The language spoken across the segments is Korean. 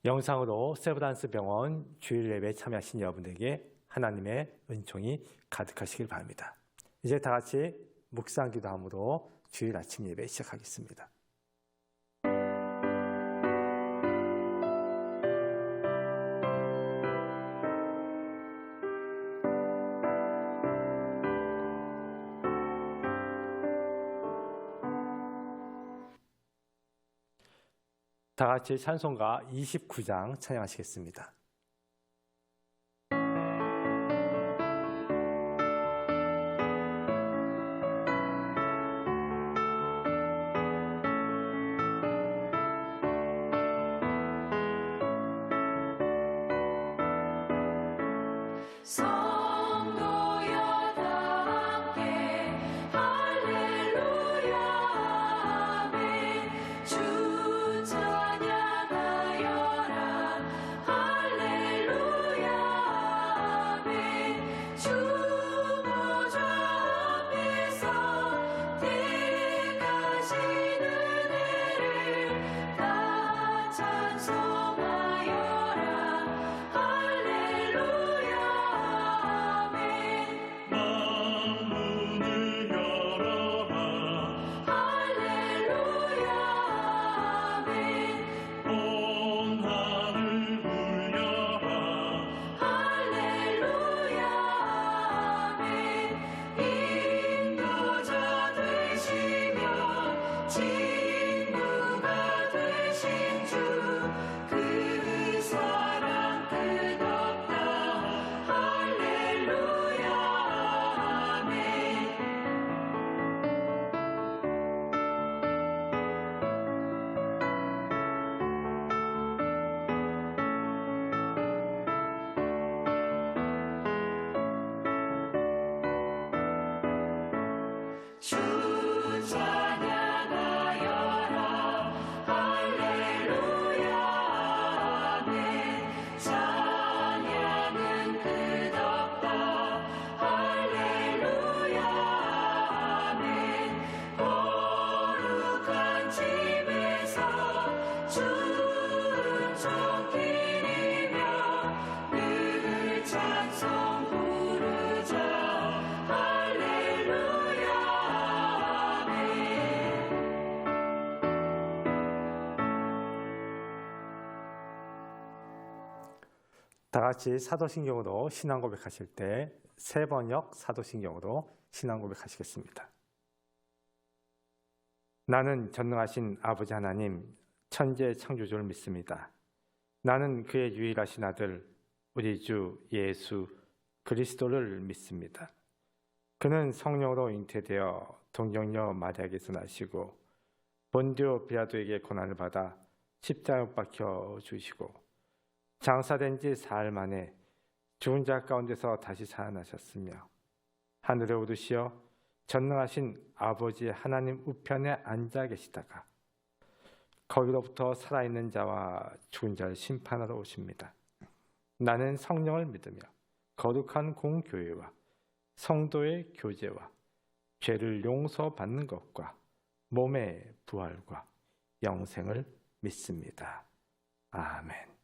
영상으로 세브란스 병원 주일 예배에 참여하신 여러분들에게 하나님의 은총이 가득하시길 바랍니다. 이제 다 같이 묵상 기도함으로 주일 아침 예배 시작하겠습니다. 다 같이 찬송가 29장 찬양하시겠습니다. 다 같이 사도신경으로 신앙 고백하실 때 세 번역 사도신경으로 신앙 고백하시겠습니다. 나는 전능하신 아버지 하나님, 천지의 창조주를 믿습니다. 나는 그의 유일하신 아들, 우리 주 예수 그리스도를 믿습니다. 그는 성령으로 잉태되어 동정녀 마리아에게서 나시고 본디오 빌라도에게 고난을 받아 십자가에 못 박혀 죽으시고 장사된 지 사흘 만에 죽은 자 가운데서 다시 살아나셨으며 하늘에 오르시어 전능하신 아버지 하나님 우편에 앉아 계시다가 거기로부터 살아있는 자와 죽은 자를 심판하러 오십니다. 나는 성령을 믿으며 거룩한 공교회와 성도의 교제와 죄를 용서받는 것과 몸의 부활과 영생을 믿습니다. 아멘.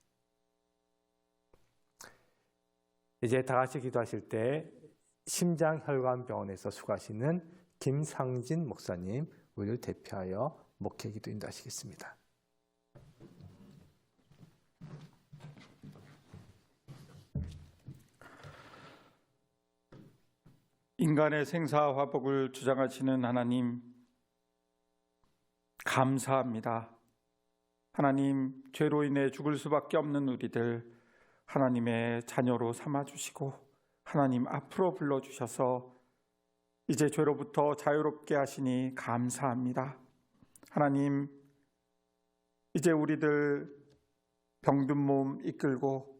이제 다 같이 기도하실 때 심장혈관병원에서 수고하시는 김상진 목사님 우리를 대표하여 목회 기도 인도하시겠습니다. 인간의 생사화복을 주장하시는 하나님, 감사합니다. 하나님, 죄로 인해 죽을 수밖에 없는 우리들 하나님의 자녀로 삼아주시고 하나님 앞으로 불러주셔서 이제 죄로부터 자유롭게 하시니 감사합니다. 하나님, 이제 우리들 병든 몸 이끌고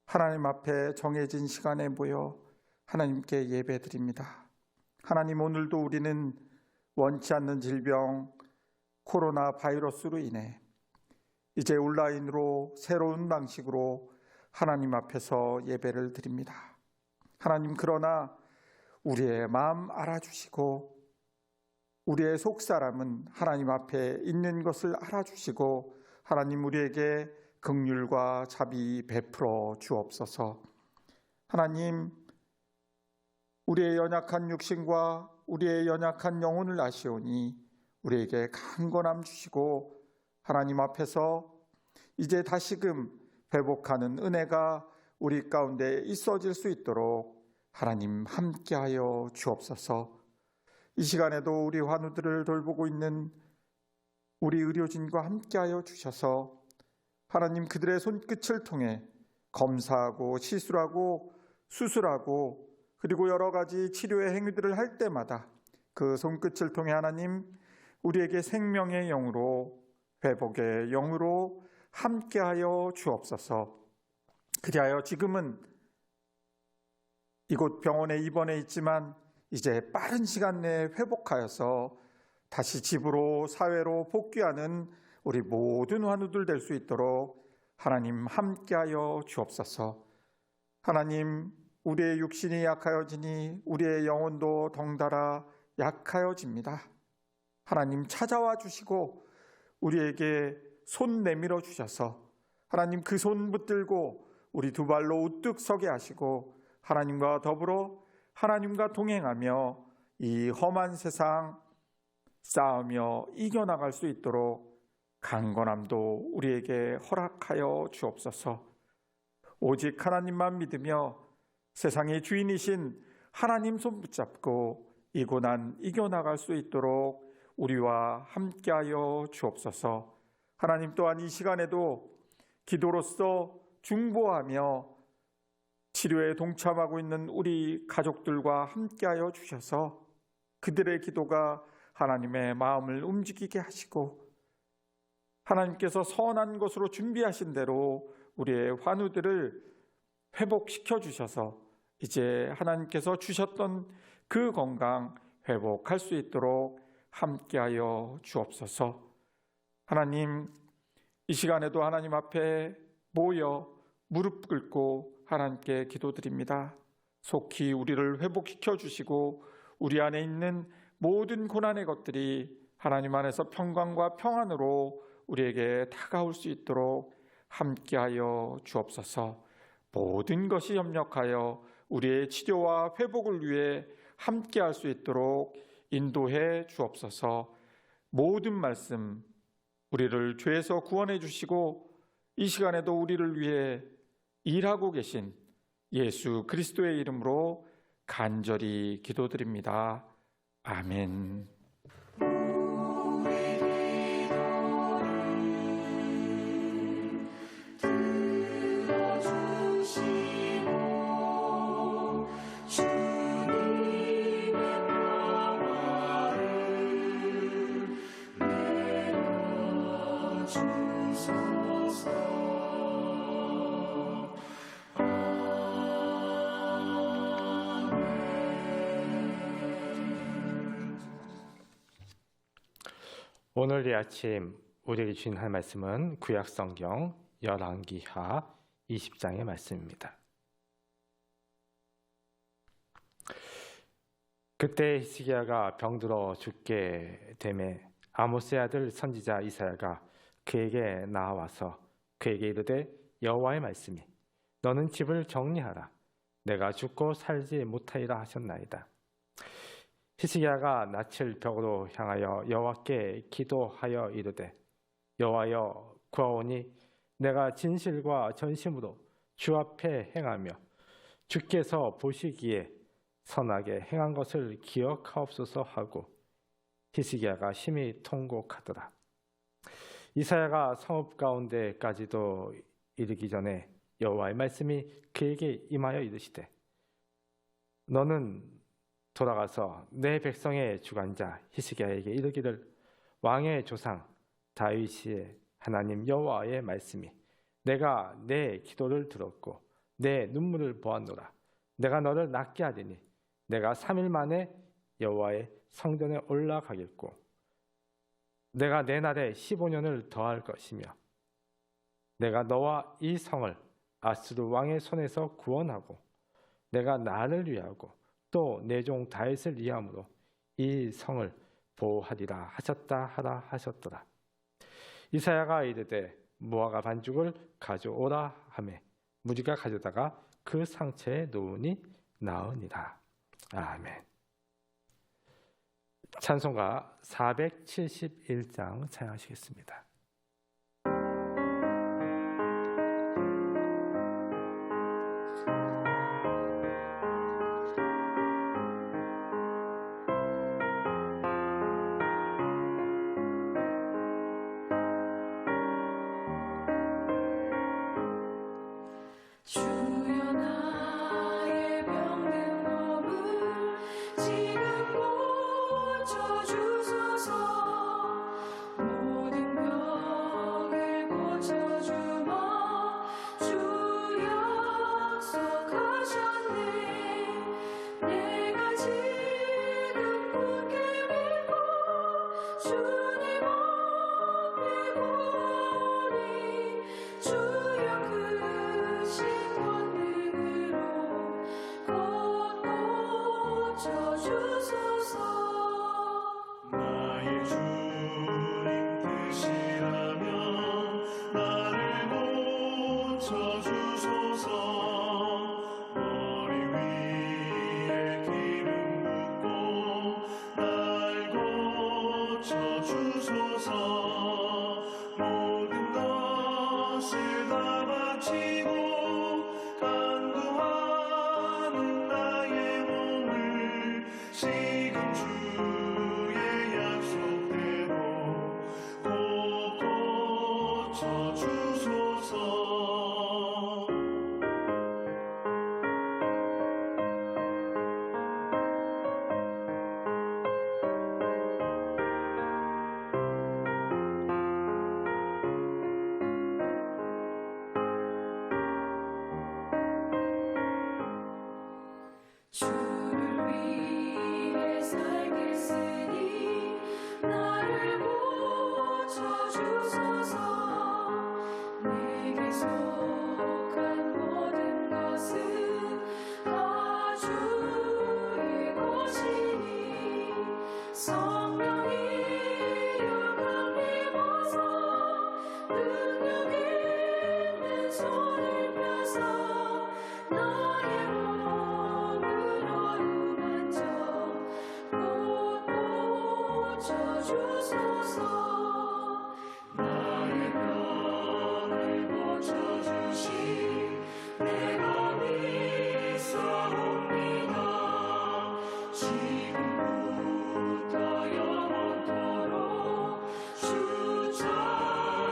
하나님 앞에 정해진 시간에 모여 하나님께 예배드립니다. 하나님, 오늘도 우리는 원치 않는 질병 코로나 바이러스로 인해 이제 온라인으로 새로운 방식으로 하나님 앞에서 예배를 드립니다. 하나님, 그러나 우리의 마음 알아주시고 우리의 속사람은 하나님 앞에 있는 것을 알아주시고 하나님 우리에게 긍휼과 자비 베풀어 주옵소서. 하나님, 우리의 연약한 육신과 우리의 연약한 영혼을 아시오니 우리에게 강건함 주시고 하나님 앞에서 이제 다시금 회복하는 은혜가 우리 가운데 있어질 수 있도록 하나님 함께하여 주옵소서. 이 시간에도 우리 환우들을 돌보고 있는 우리 의료진과 함께하여 주셔서 하나님 그들의 손끝을 통해 검사하고 시술하고 수술하고 그리고 여러 가지 치료의 행위들을 할 때마다 그 손끝을 통해 하나님 우리에게 생명의 영으로 회복의 영으로 함께하여 주옵소서. 그리하여 지금은 이곳 병원에 입원해 있지만 이제 빠른 시간 내에 회복하여서 다시 집으로 사회로 복귀하는 우리 모든 환우들 될 수 있도록 하나님 함께하여 주옵소서. 하나님, 우리의 육신이 약하여지니 우리의 영혼도 덩달아 약하여집니다. 하나님 찾아와 주시고 우리에게 손 내밀어 주셔서 하나님 그 손 붙들고 우리 두 발로 우뚝 서게 하시고 하나님과 더불어 하나님과 동행하며 이 험한 세상 싸우며 이겨나갈 수 있도록 강건함도 우리에게 허락하여 주옵소서. 오직 하나님만 믿으며 세상의 주인이신 하나님 손 붙잡고 이 고난 이겨나갈 수 있도록 우리와 함께하여 주옵소서. 하나님 또한 이 시간에도 기도로서 중보하며 치료에 동참하고 있는 우리 가족들과 함께하여 주셔서 그들의 기도가 하나님의 마음을 움직이게 하시고 하나님께서 선한 것으로 준비하신 대로 우리의 환우들을 회복시켜 주셔서 이제 하나님께서 주셨던 그 건강 회복할 수 있도록 함께하여 주옵소서. 하나님, 이 시간에도 하나님 앞에 모여 무릎 꿇고 하나님께 기도드립니다. 속히 우리를 회복시켜 주시고 우리 안에 있는 모든 고난의 것들이 하나님 안에서 평강과 평안으로 우리에게 다가올 수 있도록 함께하여 주옵소서. 모든 것이 협력하여 우리의 치료와 회복을 위해 함께할 수 있도록 인도해 주옵소서. 모든 말씀 우리를 죄에서 구원해 주시고 이 시간에도 우리를 위해 일하고 계신 예수 그리스도의 이름으로 간절히 기도드립니다. 아멘. 오늘 이 아침 우리에게 주신 하나님의 말씀은 구약성경 열왕기하 20장의 말씀입니다. 그때 히스기야가 병들어 죽게 되매 아모스의 아들 선지자 이사야가 그에게 나와서 그에게 이르되 여호와의 말씀이 너는 집을 정리하라 내가 죽고 살지 못하리라 하셨나이다. 히스기야가 낯을 벽으로 향하여 여호와께 기도하여 이르되 여호와여 구하오니 내가 진실과 전심으로 주 앞에 행하며 주께서 보시기에 선하게 행한 것을 기억하옵소서 하고 히스기야가 심히 통곡하더라. 이사야가 성읍 가운데까지도 이르기 전에 여호와의 말씀이 그에게 임하여 이르시되 너는 돌아가서 내 백성의 주관자 히스기야에게 이르기를 왕의 조상 다윗의 하나님 여호와의 말씀이 내가 내 기도를 들었고 내 눈물을 보았노라. 내가 너를 낫게 하리니 내가 3일 만에 여호와의 성전에 올라가겠고 내가 내 날에 15년을 더할 것이며 내가 너와 이 성을 아수르 왕의 손에서 구원하고 내가 나를 위하고 또 내 종 다윗을 위함으로 이 성을 보호하리라 하셨다 하라 하셨더라. 이사야가 이르되 무화과 반죽을 가져오라 하매 무리가 가져다가 그 상처에 놓으니 나으니라. 아멘. 찬송가 471장 찬양하시겠습니다. 주여 나의 병든 몸을 지금 고쳐주소서. 모든 병을 고쳐주마 주 약속하셨네. 내가 지금 굳게 믿고 주님 앞에 구하니 주여 크신 권능으로 곧 고쳐주소서. 나의 주님 뜻이라면 나를 고쳐주소서. 머리 위에 기름 붓고 날 고쳐주소서. 모든 것을 다 바치고 간구하는 나의 몸을 지금 주의 약속대로 곧 고쳐주소서. 주를 위해 살겠으니 나를 고쳐주소서. 내게 속한 모든 것은 다 주의 것이니 성령이여 강림하사 능력 있는 손을 펴사 나의 몸을 어루만져 곧 고쳐주소서. 나의 병을 고쳐주시 내가 믿사옵니다. 지금부터 영원토록 주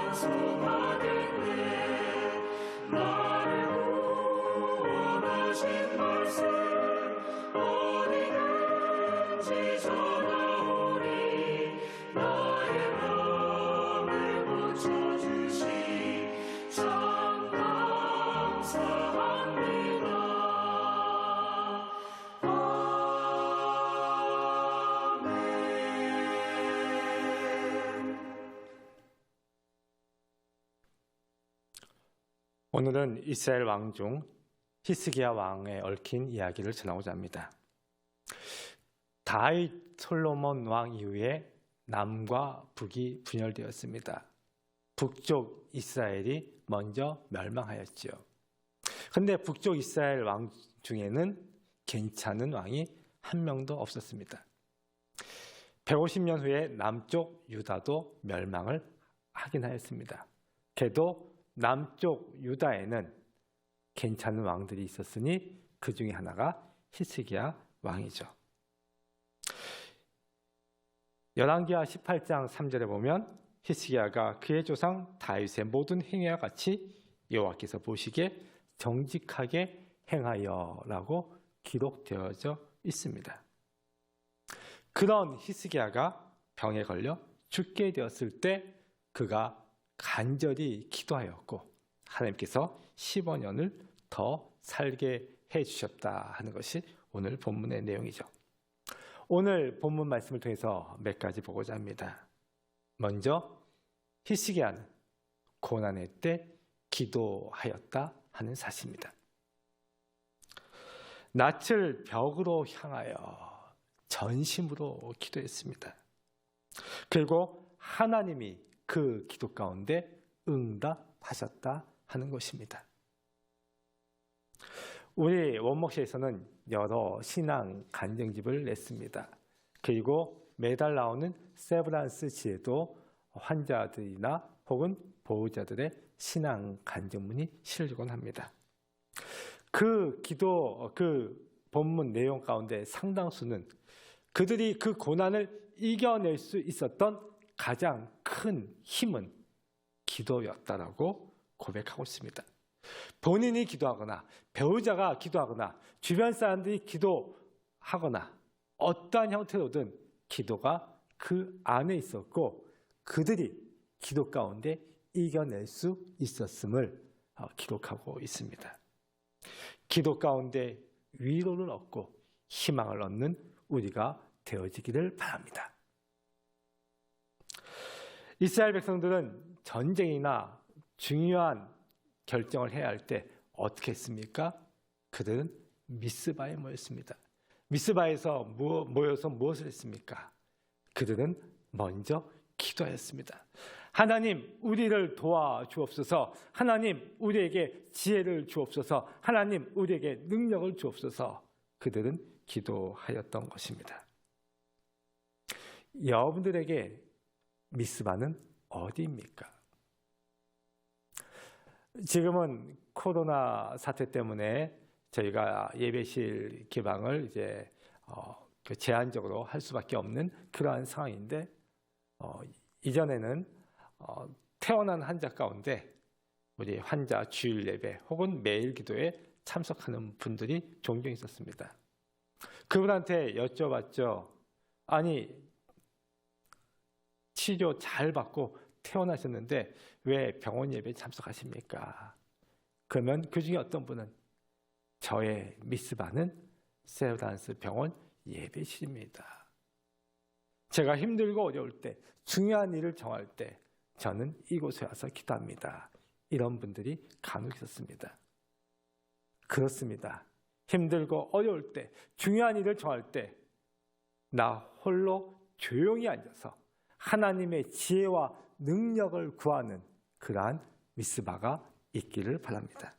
찬송하겠네. 나를 구원하신 말씀 어디든지 전하오니 나의 병을 고쳐주시 참 감사합니다. 아멘. 오늘은 이스라엘 왕 중 히스기야 왕에 얽힌 이야기를 전하고자 합니다. 다윗 솔로몬 왕 이후에 남과 북이 분열되었습니다. 북쪽 이스라엘이 먼저 멸망하였지요. 그런데 북쪽 이스라엘 왕 중에는 괜찮은 왕이 한 명도 없었습니다. 150년 후에 남쪽 유다도 멸망을 하긴 하였습니다. 그래도 남쪽 유다에는 괜찮은 왕들이 있었으니 그 중에 하나가 히스기야 왕이죠. 열왕기하 18장 3절에 보면 히스기야가 그의 조상 다윗의 모든 행위와 같이 여호와께서 보시기에 정직하게 행하여라고 기록되어져 있습니다. 그런 히스기야가 병에 걸려 죽게 되었을 때 그가 간절히 기도하였고 하나님께서 15년을 더 살게 해주셨다 하는 것이 오늘 본문의 내용이죠. 오늘 본문 말씀을 통해서 몇 가지 보고자 합니다. 먼저 히스기야는 고난의 때 기도하였다 하는 사실입니다. 낯을 벽으로 향하여 전심으로 기도했습니다. 그리고 하나님이 그 기도 가운데 응답하셨다 하는 것입니다. 우리 원목시에서는 여러 신앙 간증집을 냈습니다. 그리고 매달 나오는 세브란스 지에도 환자들이나 혹은 보호자들의 신앙 간증문이 실리곤 합니다. 그 본문 내용 가운데 상당수는 그들이 그 고난을 이겨낼 수 있었던 가장 큰 힘은 기도였다라고 고백하고 있습니다. 본인이 기도하거나 배우자가 기도하거나 주변 사람들이 기도하거나 어떠한 형태로든 기도가 그 안에 있었고 그들이 기도 가운데 이겨낼 수 있었음을 기록하고 있습니다. 기도 가운데 위로를 얻고 희망을 얻는 우리가 되어지기를 바랍니다. 이스라엘 백성들은 전쟁이나 중요한 결정을 해야 할 때 어떻게 했습니까? 그들은 미스바에 모였습니다. 미스바에서 모여서 무엇을 했습니까? 그들은 먼저 기도하였습니다. 하나님, 우리를 도와주옵소서. 하나님, 우리에게 지혜를 주옵소서. 하나님, 우리에게 능력을 주옵소서. 그들은 기도하였던 것입니다. 여러분들에게 미스바는 어디입니까? 지금은 코로나 사태 때문에 저희가 예배실 개방을 이제 제한적으로 할 수밖에 없는 그러한 상황인데 이전에는 태어난 환자 가운데 우리 환자 주일 예배 혹은 매일 기도에 참석하는 분들이 종종 있었습니다. 그분한테 여쭤봤죠. 아니, 치료 잘 받고 태어나셨는데 왜 병원 예배에 참석하십니까? 그러면 그 중에 어떤 분은 저의 미스바는 세브란스 병원 예배실입니다. 제가 힘들고 어려울 때, 중요한 일을 정할 때 저는 이곳에 와서 기도합니다. 이런 분들이 간혹 있었습니다. 그렇습니다. 힘들고 어려울 때, 중요한 일을 정할 때 나 홀로 조용히 앉아서 하나님의 지혜와 능력을 구하는 그러한 미스바가 있기를 바랍니다.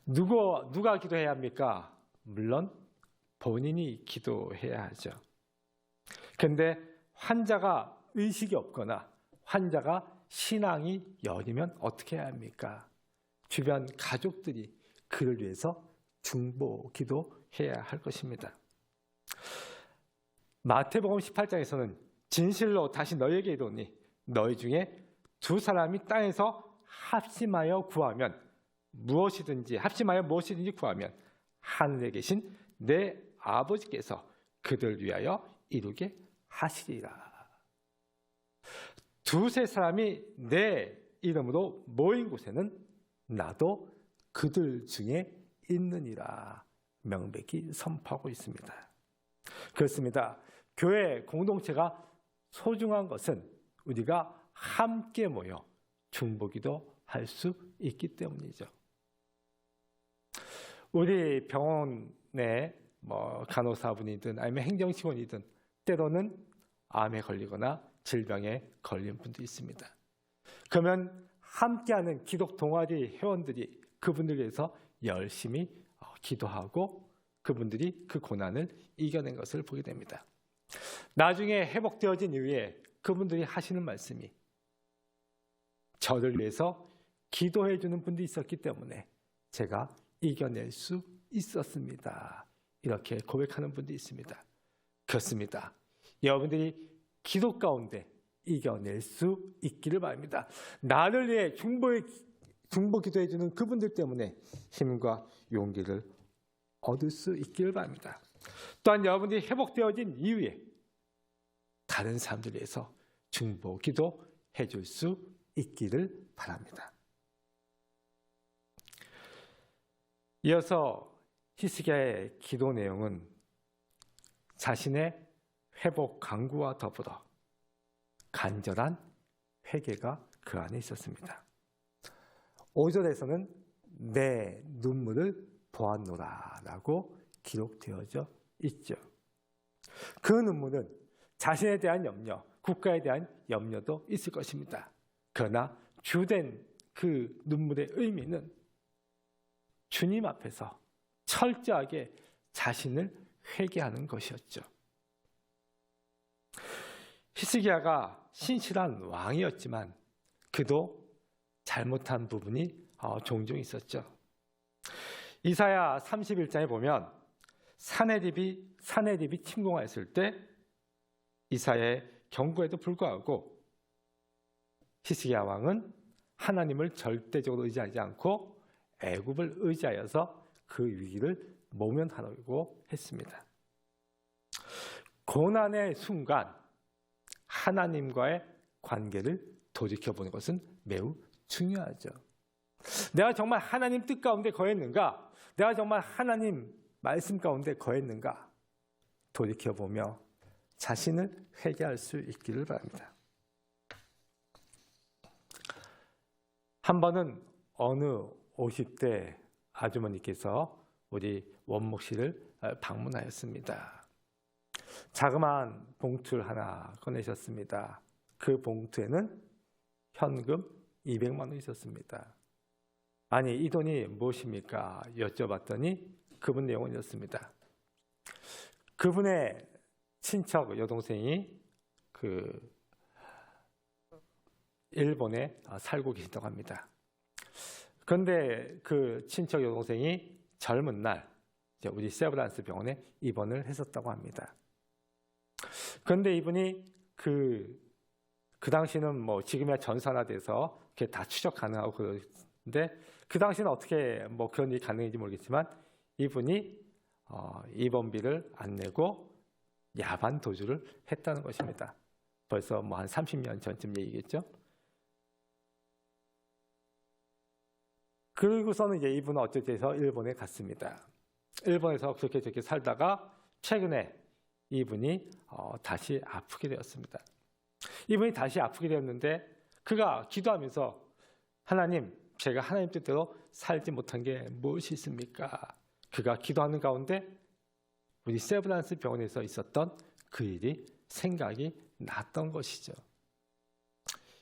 누가 기도해야 합니까? 물론 본인이 기도해야 하죠. 그런데 환자가 의식이 없거나 환자가 신앙이 여리면 어떻게 해야 합니까? 주변 가족들이 그를 위해서 중보 기도해야 할 것입니다. 마태복음 18장에서는 진실로 다시 너희에게 이르노니 너희 중에 두 사람이 땅에서 합심하여 무엇이든지 구하면 하늘에 계신 내 아버지께서 그들 위하여 이루게 하시리라. 두세 사람이 내 이름으로 모인 곳에는 나도 그들 중에 있느니라 명백히 선포하고 있습니다. 그렇습니다. 교회 공동체가 소중한 것은 우리가 함께 모여 중보기도 할 수 있기 때문이죠. 우리 병원에 간호사분이든 아니면 행정직원이든 때로는 암에 걸리거나 질병에 걸린 분도 있습니다. 그러면 함께하는 기독 동아리 회원들이 그분들 위해서 열심히 기도하고 그분들이 그 고난을 이겨낸 것을 보게 됩니다. 나중에 회복되어진 이후에 그분들이 하시는 말씀이 저를 위해서 기도해 주는 분도 있었기 때문에 제가 이겨낼 수 있었습니다. 이렇게 고백하는 분도 있습니다. 그렇습니다. 여러분들이 기도 가운데 이겨낼 수 있기를 바랍니다. 나를 위해 중보 기도해 주는 그분들 때문에 힘과 용기를 얻을 수 있기를 바랍니다. 또한 여러분들이 회복되어진 이후에 다른 사람들 위해서 중보 기도해 줄 수 있기를 바랍니다. 이어서 히스기야의 기도 내용은 자신의 회복 간구와 더불어 간절한 회개가 그 안에 있었습니다. 5절에서는 내 눈물을 보았노라 라고 기록되어져 있죠. 그 눈물은 자신에 대한 염려, 국가에 대한 염려도 있을 것입니다. 그러나 주된 그 눈물의 의미는 주님 앞에서 철저하게 자신을 회개하는 것이었죠. 히스기야가 신실한 왕이었지만 그도 잘못한 부분이 종종 있었죠. 이사야 31장에 보면 사내립이 침공하였을 때 이사야의 경고에도 불구하고 히스기야 왕은 하나님을 절대적으로 의지하지 않고 애굽을 의지하여서 그 위기를 모면하려고 했습니다. 고난의 순간 하나님과의 관계를 돌이켜보는 것은 매우 중요하죠. 내가 정말 하나님 뜻 가운데 거했는가? 내가 정말 하나님 말씀 가운데 거했는가? 돌이켜보며 자신을 회개할 수 있기를 바랍니다. 한 번은 어느 50대 아주머니께서 우리 원목 씨를 방문하였습니다. 자그마한 봉투를 하나 꺼내셨습니다. 그 봉투에는 현금 200만 원이 있었습니다. 아니, 이 돈이 무엇입니까? 여쭤봤더니 그분 내용은 이렇습니다. 그분의 친척 여동생이 일본에 살고 계시다고 합니다. 그런데 그 친척 여동생이 젊은 날 우리 세브란스 병원에 입원을 했었다고 합니다. 그런데 이분이 그 당시는 뭐 지금이야 전산화돼서 그게 다 추적 가능하고 그런데 그 당시는 어떻게 뭐 그런 일이 가능한지 모르겠지만 이분이 입원비를 안 내고 야반 도주를 했다는 것입니다. 벌써 뭐 한 30년 전쯤 얘기겠죠. 그리고서는 이제 이분은 어쨌든 해서 일본에 갔습니다. 일본에서 그렇게 저렇게 살다가 최근에 이분이 다시 아프게 되었습니다. 이분이 다시 아프게 되었는데 그가 기도하면서 하나님, 제가 하나님 뜻대로 살지 못한 게 무엇이 있습니까? 그가 기도하는 가운데 우리 세브란스 병원에서 있었던 그 일이 생각이 났던 것이죠.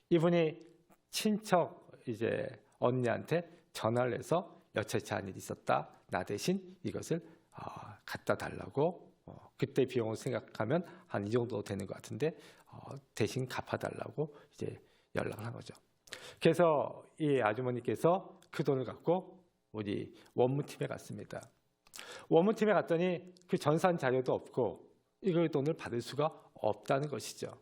이분이 친척 이제 언니한테 전화를 해서 여차치 한 일이 있었다. 나 대신 이것을 갖다 달라고 그때 비용을 생각하면 한 이 정도 되는 것 같은데 대신 갚아달라고 이제 연락을 한 거죠. 그래서 이 아주머니께서 그 돈을 갖고 우리 원무팀에 갔습니다. 원무팀에 갔더니 그 전산 자료도 없고 이걸 돈을 받을 수가 없다는 것이죠.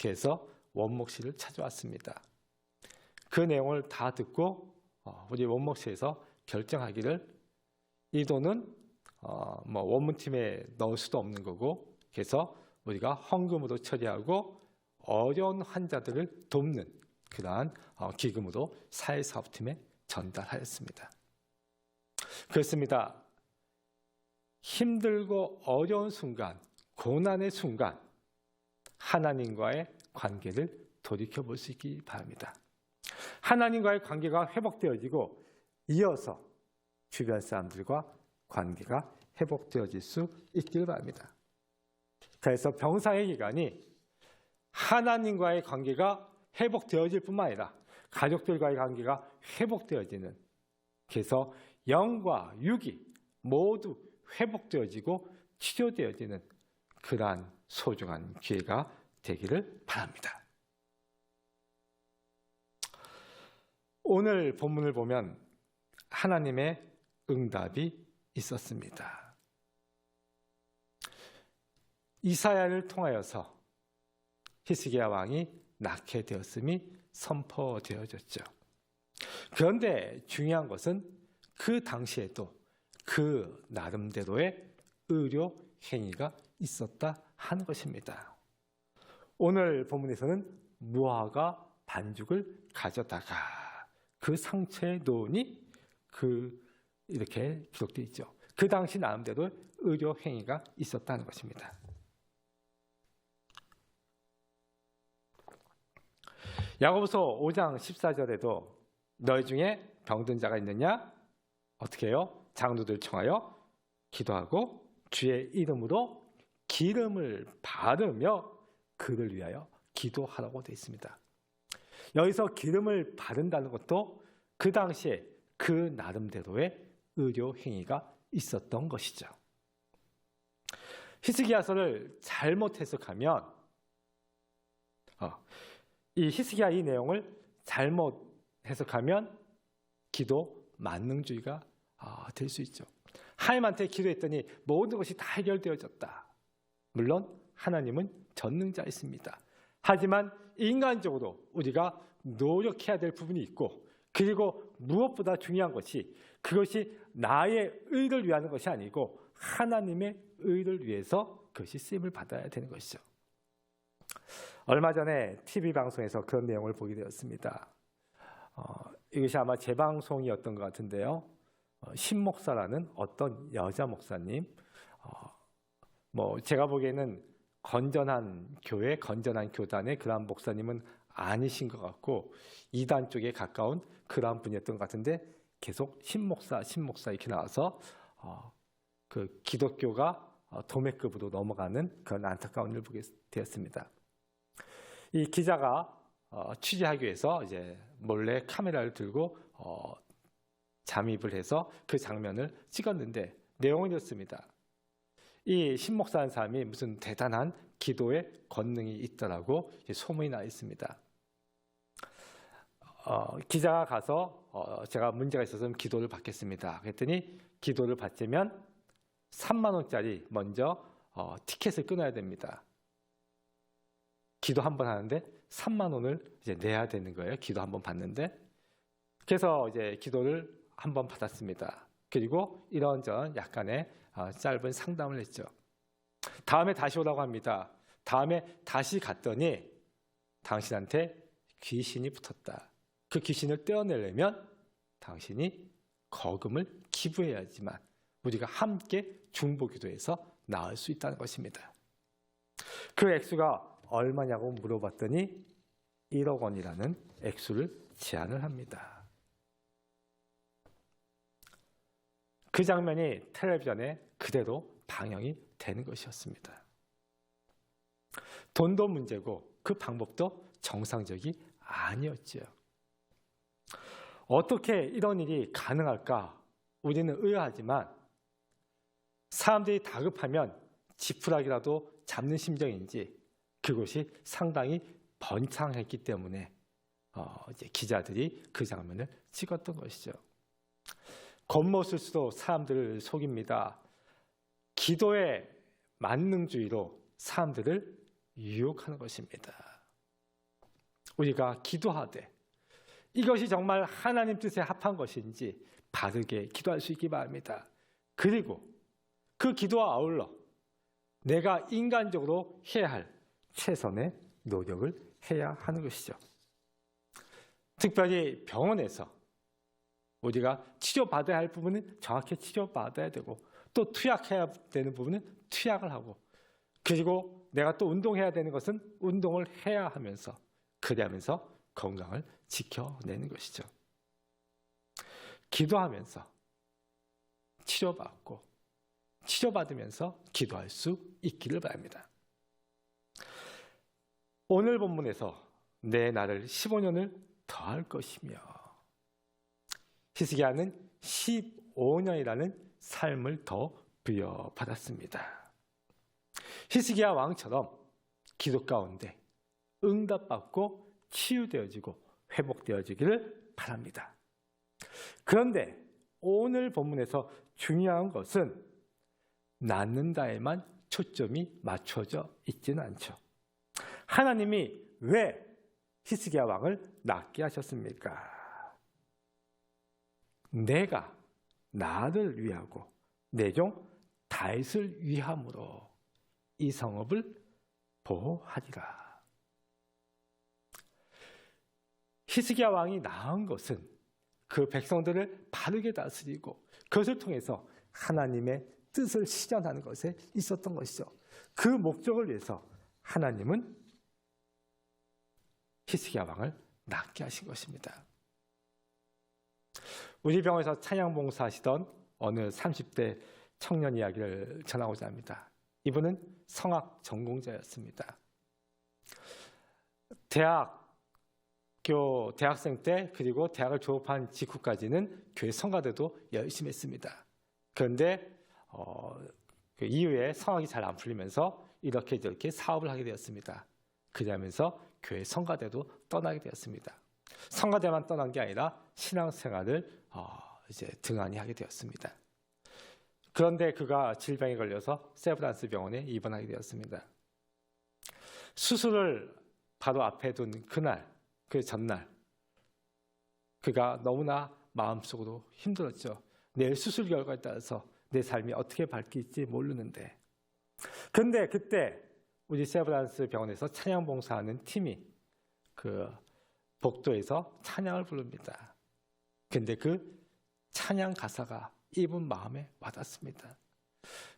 그래서 원목 씨를 찾아왔습니다. 그 내용을 다 듣고 우리 원목 씨에서 결정하기를 이 돈은 뭐 원무팀에 넣을 수도 없는 거고 그래서 우리가 헌금으로 처리하고 어려운 환자들을 돕는 그러한 기금으로 사회사업팀에 전달하였습니다. 그렇습니다. 힘들고 어려운 순간, 고난의 순간 하나님과의 관계를 돌이켜볼 수 있기 바랍니다. 하나님과의 관계가 회복되어지고 이어서 주변 사람들과 관계가 회복되어질 수 있기를 바랍니다. 그래서 병사의 기간이 하나님과의 관계가 회복되어질 뿐만 아니라 가족들과의 관계가 회복되어지는 그래서 영과 육이 모두 회복되어지고 치료되어지는 그러한 소중한 기회가 되기를 바랍니다. 오늘 본문을 보면 하나님의 응답이 있었습니다. 이사야를 통하여서 히스기야 왕이 낳게 되었음이 선포되어졌죠. 그런데 중요한 것은 그 당시에도 그 나름대로의 의료 행위가 있었다 하는 것입니다. 오늘 본문에서는 무화과 반죽을 가져다가 그 상처에 놓으니 이렇게 기록되어 있죠. 그 당시 나름대로 의료 행위가 있었다는 것입니다. 야고보서 5장 14절에도 너희 중에 병든 자가 있느냐? 어떻게 해요? 장로들 청하여 기도하고 주의 이름으로 기름을 바르며 그를 위하여 기도하라고 되어 있습니다. 여기서 기름을 바른다는 것도 그 당시에 그 나름대로의 의료 행위가 있었던 것이죠. 히스기야서를 잘못 해석하면 이 히스기야 이 내용을 잘못 해석하면 기도 만능주의가 될 수 있죠. 하나님한테 기도했더니 모든 것이 다 해결되어졌다. 물론 하나님은 전능자이십니다. 하지만 인간적으로 우리가 노력해야 될 부분이 있고, 그리고 무엇보다 중요한 것이 그것이 나의 의를 위하는 것이 아니고 하나님의 의를 위해서 그것이 쓰임을 받아야 되는 것이죠. 얼마 전에 TV 방송에서 그런 내용을 보게 되었습니다. 이것이 아마 재방송이었던 것 같은데요. 신목사라는 어떤 여자 목사님, 제가 보기에는 건전한 교회, 건전한 교단의 그러한 목사님은 아니신 것 같고 이단 쪽에 가까운 그러한 분이었던 것 같은데 계속 신목사 이렇게 나와서 그 기독교가 도매급으로 넘어가는 그런 안타까운 일을 보게 되었습니다. 이 기자가 취재하기 위해서 이제 몰래 카메라를 들고 잠입을 해서 그 장면을 찍었는데 내용은 이렇습니다. 이 신목사라는 사람이 무슨 대단한 기도의 권능이 있더라고 소문이 나 있습니다. 기자가 가서 제가 문제가 있어서 기도를 받겠습니다. 그랬더니 기도를 받으면 3만 원짜리 먼저 티켓을 끊어야 됩니다. 기도 한 번 하는데 3만 원을 이제 내야 되는 거예요. 기도 한 번 받는데. 그래서 이제 기도를 한 번 받았습니다. 그리고 이런저런 약간의 짧은 상담을 했죠. 다음에 다시 오라고 합니다. 다음에 다시 갔더니 당신한테 귀신이 붙었다. 그 귀신을 떼어내려면 당신이 거금을 기부해야지만 우리가 함께 중보기도해서 나을 수 있다는 것입니다. 그 액수가 얼마냐고 물어봤더니 1억 원이라는 액수를 제안을 합니다. 그 장면이 텔레비전에 그대로 방영이 되는 것이었습니다. 돈도 문제고 그 방법도 정상적이 아니었지요. 어떻게 이런 일이 가능할까? 우리는 의아하지만 사람들이 다급하면 지푸라기라도 잡는 심정인지 그것이 상당히 번창했기 때문에 이제 기자들이 그 장면을 찍었던 것이죠. 겉멋을수록 사람들을 속입니다. 기도의 만능주의로 사람들을 유혹하는 것입니다. 우리가 기도하되 이것이 정말 하나님 뜻에 합한 것인지 바르게 기도할 수 있기 바랍니다. 그리고 그 기도와 아울러 내가 인간적으로 해야 할 최선의 노력을 해야 하는 것이죠. 특별히 병원에서 우리가 치료받아야 할 부분은 정확히 치료받아야 되고 또 투약해야 되는 부분은 투약을 하고 그리고 내가 또 운동해야 되는 것은 운동을 해야 하면서 그래야면서 건강을 지켜내는 것이죠. 기도하면서 치료받고 치료받으면서 기도할 수 있기를 바랍니다. 오늘 본문에서 내 나를 15년을 더할 것이며 히스기야는 15년이라는 삶을 더 부여받았습니다. 히스기야 왕처럼 기도 가운데 응답받고 치유되어지고 회복되어지기를 바랍니다. 그런데 오늘 본문에서 중요한 것은 낫는다에만 초점이 맞춰져 있지는 않죠. 하나님이 왜 히스기야 왕을 낫게 하셨습니까? 내가 나를 위하고 내 종 다윗을 위함으로 이 성읍을 보호하리라. 히스기야 왕이 나은 것은 그 백성들을 바르게 다스리고 그것을 통해서 하나님의 뜻을 실현하는 것에 있었던 것이죠. 그 목적을 위해서 하나님은 히스기야 왕을 낫게 하신 것입니다. 우리 병원에서 찬양봉사 하시던 어느 30대 청년 이야기를 전하고자 합니다. 이분은 성악 전공자였습니다. 대학 학교 대학생 때 그리고 대학을 졸업한 직후까지는 교회 성가대도 열심히 했습니다. 그런데 그 이후에 성악이 잘 안 풀리면서 이렇게 저렇게 사업을 하게 되었습니다. 그러면서 교회 성가대도 떠나게 되었습니다. 성가대만 떠난 게 아니라 신앙생활을 이제 등한히 하게 되었습니다. 그런데 그가 질병에 걸려서 세브란스 병원에 입원하게 되었습니다. 수술을 바로 앞에 둔 그날, 그 전날 그가 너무나 마음속으로 힘들었죠. 내일 수술 결과에 따라서 내 삶이 어떻게 바뀔지 모르는데. 그런데 그때 우리 세브란스 병원에서 찬양 봉사하는 팀이 그 복도에서 찬양을 부릅니다. 근데 그 찬양 가사가 이분 마음에 와닿습니다.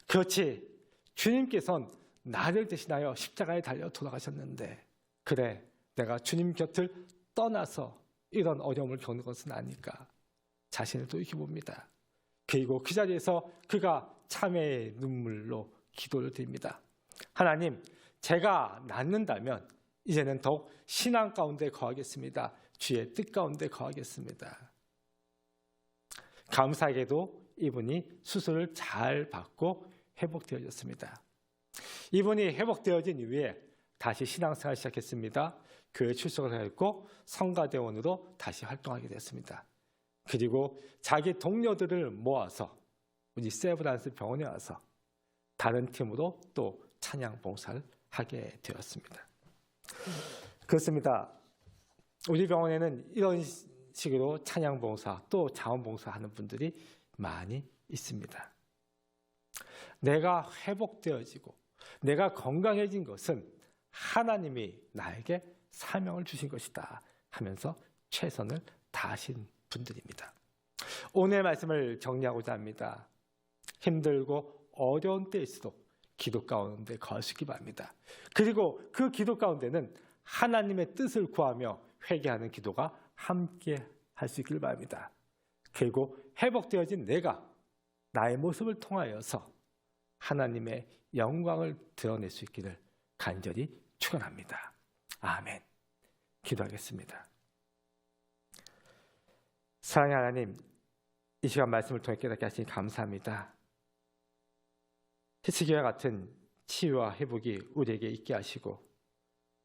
그렇지, 주님께서는 나를 대신하여 십자가에 달려 돌아가셨는데, 그래, 내가 주님 곁을 떠나서 이런 어려움을 겪는 것은 아닐까 자신을 돌이켜봅니다. 그리고 그 자리에서 그가 참회의 눈물로 기도를 드립니다. 하나님, 제가 낫는다면 이제는 더욱 신앙 가운데 거하겠습니다. 주의 뜻 가운데 거하겠습니다. 감사하게도 이분이 수술을 잘 받고 회복되어졌습니다. 이분이 회복되어진 이후에 다시 신앙생활을 시작했습니다. 교회 출석을 하였고 성가대원으로 다시 활동하게 됐습니다. 그리고 자기 동료들을 모아서 우리 세브란스 병원에 와서 다른 팀으로 또 찬양 봉사를 하게 되었습니다. 그렇습니다. 우리 병원에는 이런 식으로 찬양 봉사 또 자원 봉사하는 분들이 많이 있습니다. 내가 회복되어지고 내가 건강해진 것은 하나님이 나에게 사명을 주신 것이다 하면서 최선을 다하신 분들입니다. 오늘 말씀을 정리하고자 합니다. 힘들고 어려운 때일수록 기도 가운데 거할 수 있기 바랍니다. 그리고 그 기도 가운데는 하나님의 뜻을 구하며 회개하는 기도가 함께 할 수 있기를 바랍니다. 그리고 회복되어진 내가 나의 모습을 통하여서 하나님의 영광을 드러낼 수 있기를 간절히 축원합니다. 아멘. 기도하겠습니다. 사랑의 하나님, 이 시간 말씀을 통해 깨닫게 하시니 감사합니다. 히스기야와 같은 치유와 회복이 우리에게 있게 하시고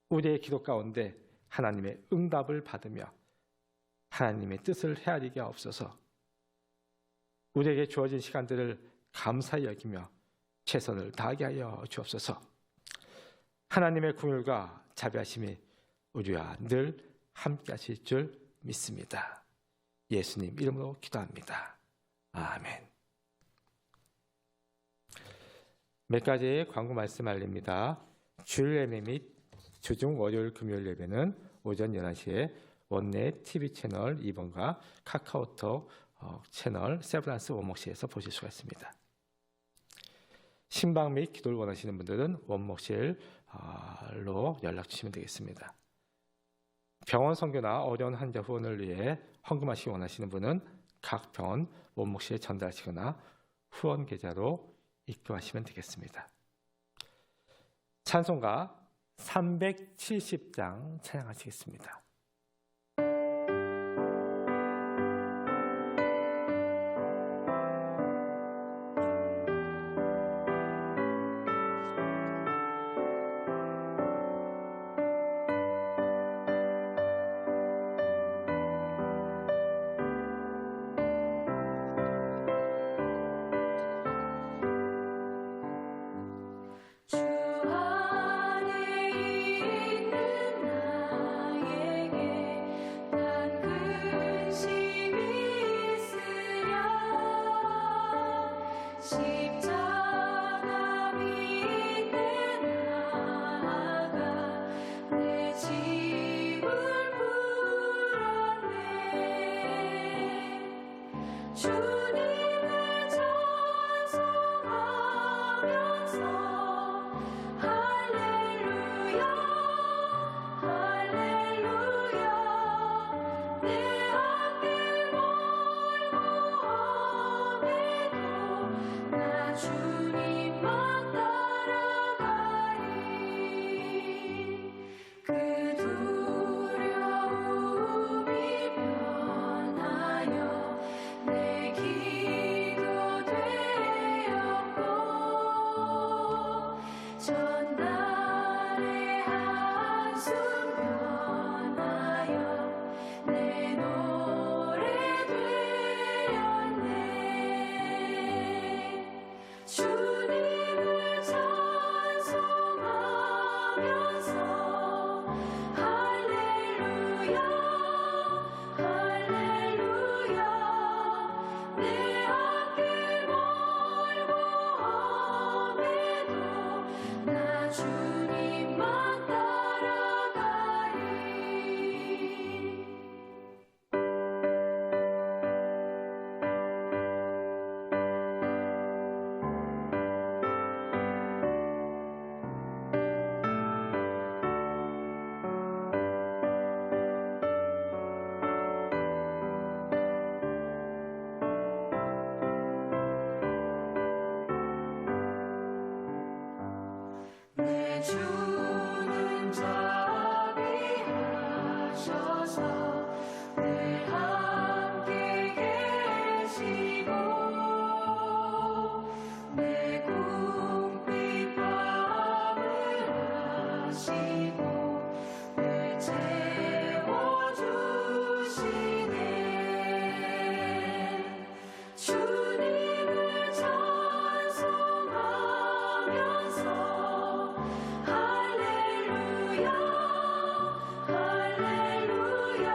우리의 기도 가운데 하나님의 응답을 받으며 하나님의 뜻을 헤아리게 하옵소서. 우리에게 주어진 시간들을 감사히 여기며 최선을 다하게 하여 주옵소서. 하나님의 긍휼과 자비하심이 우리와 늘 함께 하실 줄 믿습니다. 예수님 이름으로 기도합니다. 아멘. 몇 가지의 광고 말씀 알립니다. 주일 예배 및 주중 월요일 금요일 예배는 오전 11시에 원내 TV 채널 2번과 카카오톡 채널 세브란스 원목실에서 보실 수가 있습니다. 신방 및 기도를 원하시는 분들은 원목실로 연락 주시면 되겠습니다. 병원 선교나 어려운 환자 후원을 위해 헌금하시기 원하시는 분은 각 병원 원목실에 전달하시거나 후원 계좌로 입금하시면 되겠습니다. 찬송가 370장 찬양하시겠습니다. 주 안에 있는 나의 내 주는 자비하셔서 늘 함께 계시고 내 궁핍 밤을 하시고 늘 채워주시네. 주님을 찬송하면서 할렐루야 할렐루야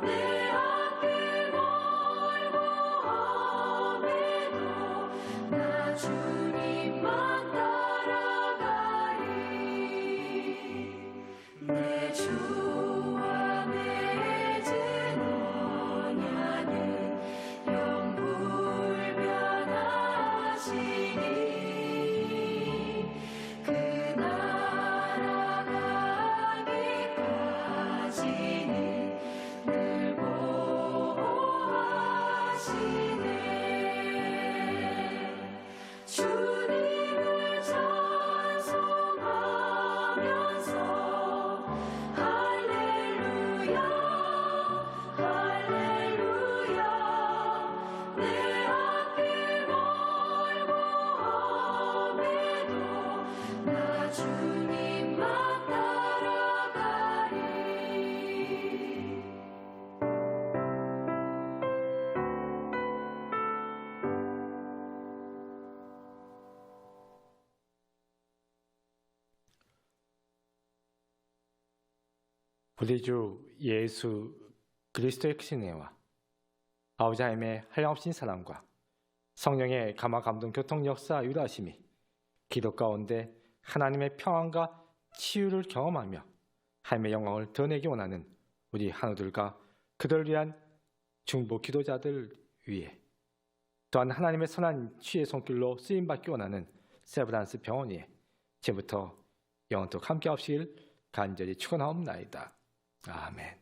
내 앞길 멀고 험해도 나 주님만 따라가리. 내 주와 맺은 언약은 영불변하시니 그 날아가기까지는 늘 보호하시네. 주님을 찬송하면서 할렐루야 할렐루야 내 앞길 멀고 험해도 나 주님만 따라가리. 우리 주 예수 그리스도의 크신 은혜와 아버지 하나님의 한량없인 사랑과 성령의 감화 감동 교통 역사 위로하심이 기도 가운데 하나님의 평안과 치유를 경험하며 하나님의 영광을 드러내기 원하는 우리 한우들과 그들을 위한 중보 기도자들 위해 또한 하나님의 선한 치유의 손길로 쓰임받기 원하는 세브란스 병원 위에 지금부터 영원토록 함께 하시길 간절히 축원하옵나이다. 아멘.